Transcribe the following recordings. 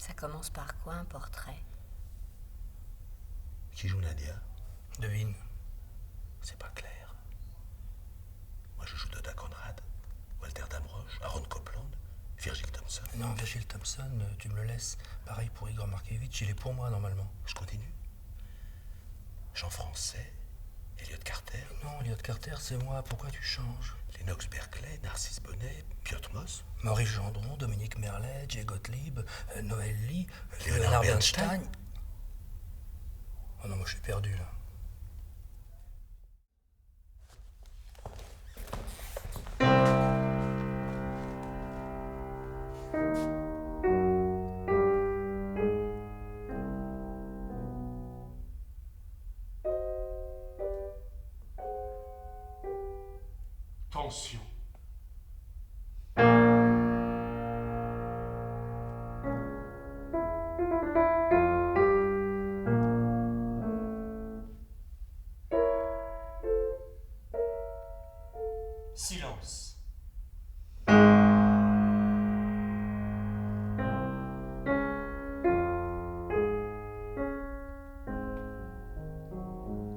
Ça commence par quoi, un portrait? Qui joue Nadia? Devine. C'est pas clair. Moi, je joue Doda Conrad, Walter Damrosch, Aaron Copland, Virgil Thompson. Non, Virgil Thompson, tu me le laisses. Pareil pour Igor Markevitch, il est pour moi normalement. Je continue. Jean Français, Elliot Carter. Non, Elliot Carter, c'est moi. Pourquoi tu changes? Lennox Berkeley, Narcisse Bonnet, Piotr Moss. Maurice Gendron, Dominique Merlet, Jay Gottlieb, Noël Lee, Leonard Bernstein. Oh non, moi je suis perdu là. Tension. Silence.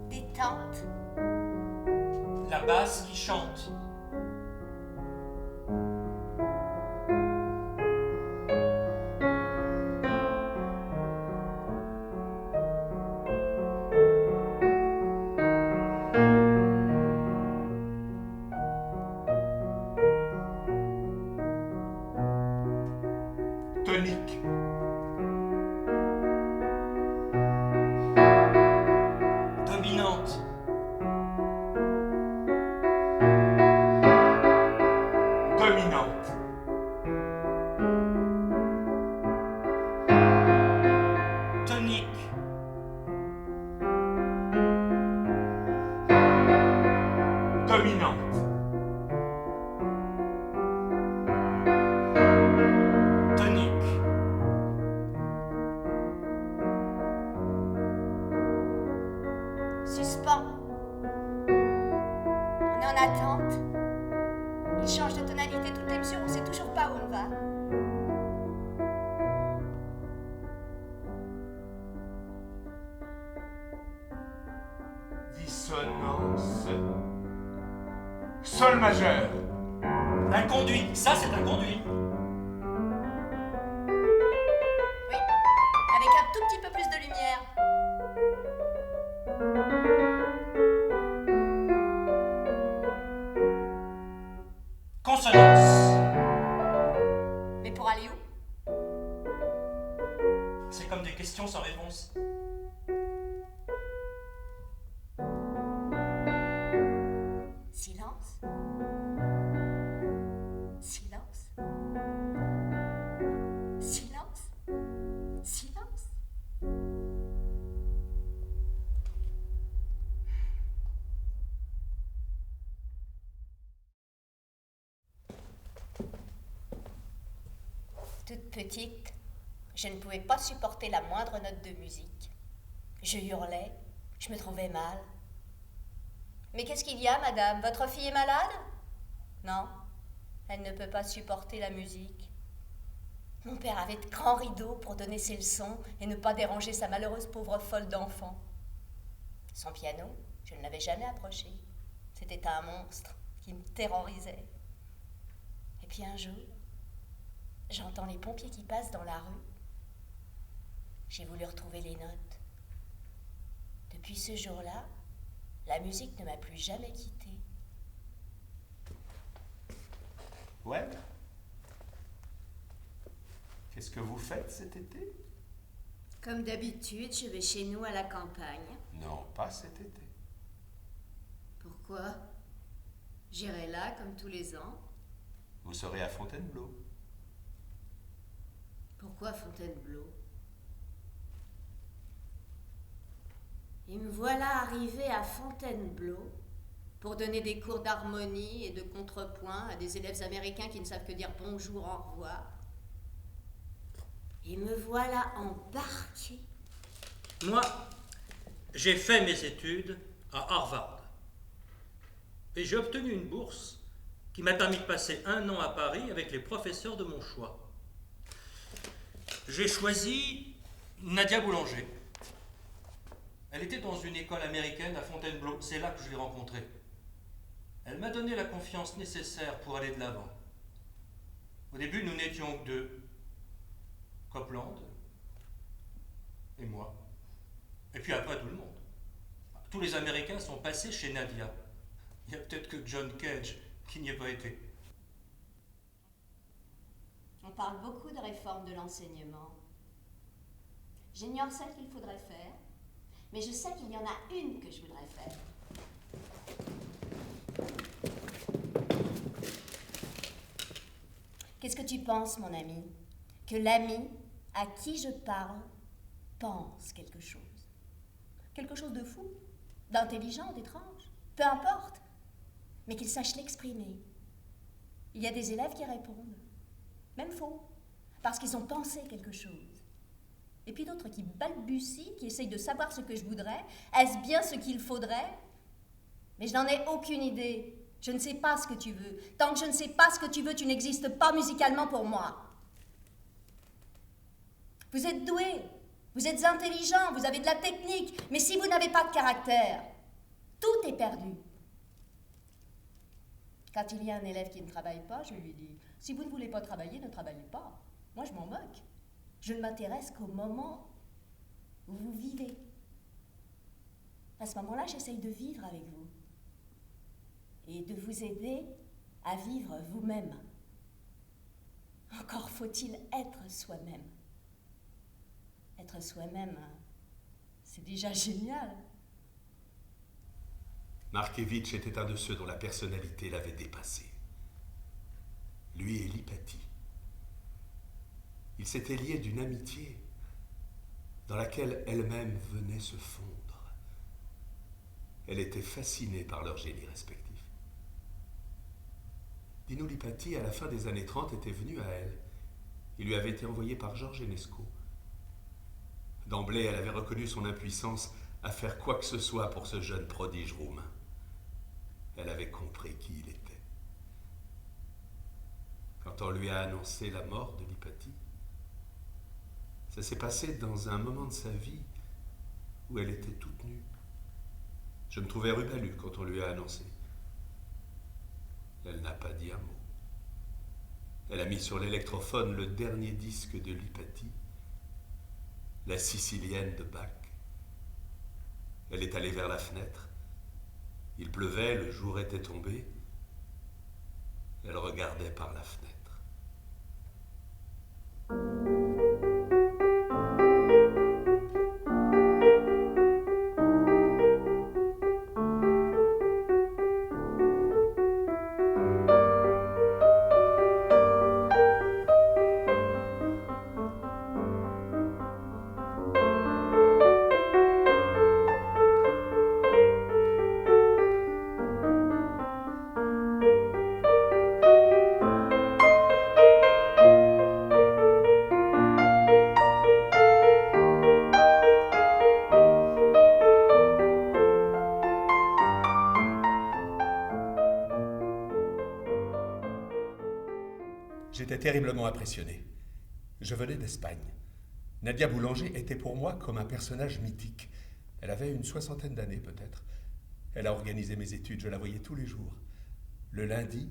Détente. La basse qui chante. Tonique. Dominante. Dominante. Tonique. Dominante. Tonique. Suspens. On est en attente. Il change de tonalité toutes les mesures, on sait toujours pas où on va. Dissonance. Sol majeur. Un conduit, ça c'est un conduit. Oui, avec un tout petit peu plus de lumière. Consonance. Mais pour aller où? C'est comme des questions sans réponse. Silence. Silence. Silence. Silence. Toute petite, je ne pouvais pas supporter la moindre note de musique. Je hurlais, je me trouvais mal. Mais qu'est-ce qu'il y a, madame? Votre fille est malade? Non, elle ne peut pas supporter la musique. Mon père avait de grands rideaux pour donner ses leçons et ne pas déranger sa malheureuse pauvre folle d'enfant. Son piano, je ne l'avais jamais approché. C'était un monstre qui me terrorisait. Et puis un jour, j'entends les pompiers qui passent dans la rue. J'ai voulu retrouver les notes. Depuis ce jour-là, la musique ne m'a plus jamais quittée. Ouais. Qu'est-ce que vous faites cet été? Comme d'habitude, je vais chez nous à la campagne. Non, pas cet été. Pourquoi? J'irai là comme tous les ans. Vous serez à Fontainebleau. Pourquoi Fontainebleau? Et me voilà arrivée à Fontainebleau pour donner des cours d'harmonie et de contrepoint à des élèves américains qui ne savent que dire bonjour, au revoir. Et me voilà embarquée. Moi, j'ai fait mes études à Harvard. Et j'ai obtenu une bourse qui m'a permis de passer 1 an à Paris avec les professeurs de mon choix. J'ai choisi Nadia Boulanger. Elle était dans une école américaine à Fontainebleau. C'est là que je l'ai rencontrée. Elle m'a donné la confiance nécessaire pour aller de l'avant. Au début, nous n'étions que deux. Copland et moi. Et puis après, tout le monde. Tous les Américains sont passés chez Nadia. Il y a peut-être que John Cage qui n'y est pas été. On parle beaucoup de réforme de l'enseignement. J'ignore celle qu'il faudrait faire, mais je sais qu'il y en a une que je voudrais faire. Qu'est-ce que tu penses, mon ami? Que l'ami à qui je parle pense quelque chose. Quelque chose de fou, d'intelligent, d'étrange, peu importe, mais qu'il sache l'exprimer. Il y a des élèves qui répondent, même faux, parce qu'ils ont pensé quelque chose. Et puis d'autres qui balbutient, qui essayent de savoir ce que je voudrais. Est-ce bien ce qu'il faudrait? Mais je n'en ai aucune idée. Je ne sais pas ce que tu veux. Tant que je ne sais pas ce que tu veux, tu n'existes pas musicalement pour moi. Vous êtes doué, vous êtes intelligent, vous avez de la technique, mais si vous n'avez pas de caractère, tout est perdu. Quand il y a un élève qui ne travaille pas, je lui dis, si vous ne voulez pas travailler, ne travaillez pas. Moi, je m'en moque. Je ne m'intéresse qu'au moment où vous vivez. À ce moment-là, j'essaye de vivre avec vous et de vous aider à vivre vous-même. Encore faut-il être soi-même. Être soi-même, c'est déjà génial. Markievicz était un de ceux dont la personnalité l'avait dépassé. Lui et Lipati. Ils s'étaient liés d'une amitié dans laquelle elle-même venait se fondre. Elle était fascinée par leur génie respectif. Dino Lipati, à la fin des années 30, était venu à elle. Il lui avait été envoyé par Georges Enesco. D'emblée, elle avait reconnu son impuissance à faire quoi que ce soit pour ce jeune prodige roumain. Elle avait compris qui il était. Quand on lui a annoncé la mort de Lipati, ça s'est passé dans un moment de sa vie où elle était toute nue. Je me trouvais rue Balu quand on lui a annoncé. Elle n'a pas dit un mot. Elle a mis sur l'électrophone le dernier disque de Lipati, la Sicilienne de Bach. Elle est allée vers la fenêtre. Il pleuvait, le jour était tombé. Elle regardait par la fenêtre. J'étais terriblement impressionné. Je venais d'Espagne. Nadia Boulanger était pour moi comme un personnage mythique. Elle avait une 60aine d'années peut-être. Elle a organisé mes études, je la voyais tous les jours. Le lundi,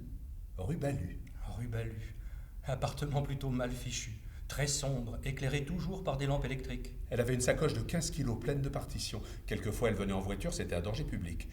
rue Balu. Rue Balu. Appartement plutôt mal fichu, très sombre, éclairé toujours par des lampes électriques. Elle avait une sacoche de 15 kilos pleine de partitions. Quelquefois, elle venait en voiture, c'était un danger public.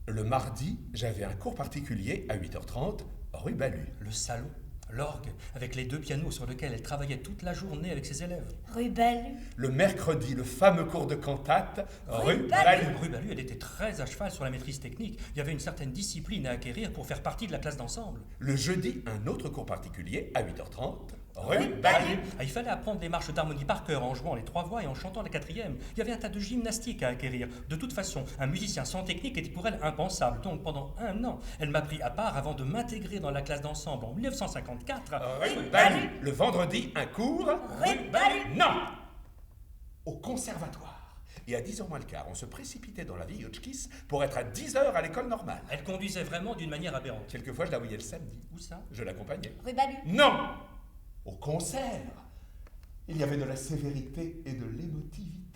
Le mardi, j'avais un cours particulier à 8h30, rue Balu. Le salon, l'orgue, avec les 2 pianos sur lesquels elle travaillait toute la journée avec ses élèves. Rue Balu. Le mercredi, le fameux cours de cantate, rue Balu. Rue Balu, elle était très à cheval sur la maîtrise technique. Il y avait une certaine discipline à acquérir pour faire partie de la classe d'ensemble. Le jeudi, un autre cours particulier à 8h30, rue Balu. Ah, il fallait apprendre les marches d'harmonie par cœur en jouant les 3 voix et en chantant la 4e. Il y avait un tas de gymnastique à acquérir. De toute façon, un musicien sans technique était pour elle impensable. Donc pendant 1 an, elle m'a pris à part avant de m'intégrer dans la classe d'ensemble en 1954. Rue Balu. Le vendredi, un cours, Rue Balu. Non, au conservatoire. Et à 10h moins le quart, on se précipitait dans la vieille Hotchkiss pour être à 10h à l'école normale. Elle conduisait vraiment d'une manière aberrante. Quelquefois, je la voyais le samedi. Où ça? Je l'accompagnais. Rue Balu. Non, au concert. Il y avait de la sévérité et de l'émotivité.